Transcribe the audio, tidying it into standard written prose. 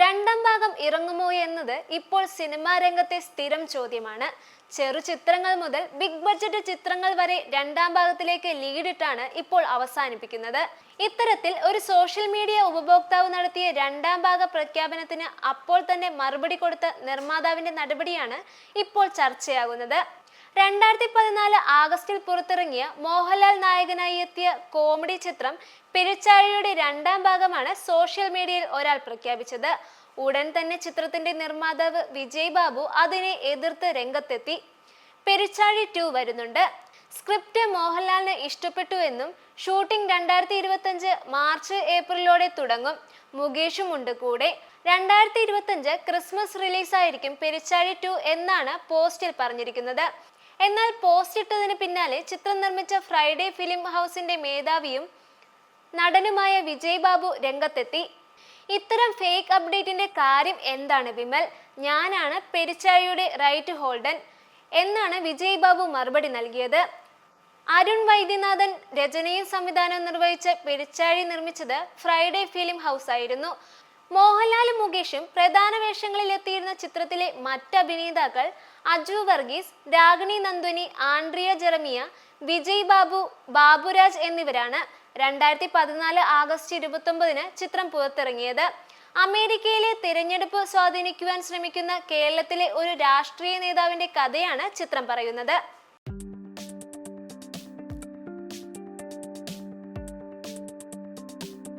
രണ്ടാം ഭാഗം ഇറങ്ങുമോ എന്നത് ഇപ്പോൾ സിനിമാ രംഗത്തെ സ്ഥിരം ചോദ്യമാണ്. ചെറു ചിത്രങ്ങൾ മുതൽ ബിഗ് ബഡ്ജറ്റ് ചിത്രങ്ങൾ വരെ രണ്ടാം ഭാഗത്തിലേക്ക് ലീഡിട്ടാണ് ഇപ്പോൾ അവസാനിപ്പിക്കുന്നത്. ഇത്തരത്തിൽ ഒരു സോഷ്യൽ മീഡിയ ഉപഭോക്താവ് നടത്തിയ രണ്ടാം ഭാഗ പ്രഖ്യാപനത്തിന് അപ്പോൾ തന്നെ മറുപടി കൊടുത്ത നിർമ്മാതാവിന്റെ നടപടിയാണ് ഇപ്പോൾ ചർച്ചയാകുന്നത്. 2014 ആഗസ്റ്റിൽ പുറത്തിറങ്ങിയ മോഹൻലാൽ നായകനായി എത്തിയ കോമഡി ചിത്രം പെരുച്ചാഴിയുടെ രണ്ടാം ഭാഗമാണ് സോഷ്യൽ മീഡിയയിൽ ഒരാൾ പ്രഖ്യാപിച്ചത്. ഉടൻ തന്നെ ചിത്രത്തിന്റെ നിർമ്മാതാവ് വിജയ് ബാബു അതിനെ എതിർത്ത് രംഗത്തെത്തി. പെരുച്ചാഴി 2 വരുന്നുണ്ട്. സ്ക്രിപ്റ്റ് മോഹൻലാലിന് ഇഷ്ടപ്പെട്ടു എന്നും ഷൂട്ടിംഗ് 2025 മാർച്ച് ഏപ്രിലോടെ തുടങ്ങും. മുകേഷും ഉണ്ട് കൂടെ. 2025 ക്രിസ്മസ് റിലീസായിരിക്കും പെരുച്ചാഴി 2 എന്നാണ് പോസ്റ്റിൽ പറഞ്ഞിരിക്കുന്നത്. എന്നാൽ പോസ്റ്റ് ഇട്ടതിന് പിന്നാലെ ചിത്രം നിർമ്മിച്ച ഫ്രൈഡേ ഫിലിം ഹൗസിന്റെ മേധാവിയും നടനുമായ വിജയ് ബാബു രംഗത്തെത്തി. ഇത്തരം ഫേക്ക് അപ്ഡേറ്റിന്റെ കാര്യം എന്താണ് വിമൽ? ഞാനാണ് പെരുച്ചാഴിയുടെ റൈറ്റ് ഹോൾഡൻ എന്നാണ് വിജയ് ബാബു മറുപടി നൽകിയത്. അരുൺ വൈദ്യനാഥൻ രചനയും സംവിധാനവും നിർവഹിച്ച പെരുച്ചാഴി നിർമ്മിച്ചത് ഫ്രൈഡേ ഫിലിം ഹൗസ് ആയിരുന്നു. മോഹൻലാലും മുകേഷും പ്രധാന വേഷങ്ങളിൽ എത്തിയിരുന്ന ചിത്രത്തിലെ മറ്റ് അഭിനേതാക്കൾ അജു വർഗീസ്, രാഗിണി നന്ദുനി, ആൻഡ്രിയ ജെറമിയ, വിജയ് ബാബു, ബാബുരാജ് എന്നിവരാണ്. 2014 ആഗസ്റ്റ് 29 ചിത്രം പുറത്തിറങ്ങിയത്. അമേരിക്കയിലെ തിരഞ്ഞെടുപ്പ് സ്വാധീനിക്കുവാൻ ശ്രമിക്കുന്ന കേരളത്തിലെ ഒരു രാഷ്ട്രീയ നേതാവിന്റെ കഥയാണ് ചിത്രം പറയുന്നത്.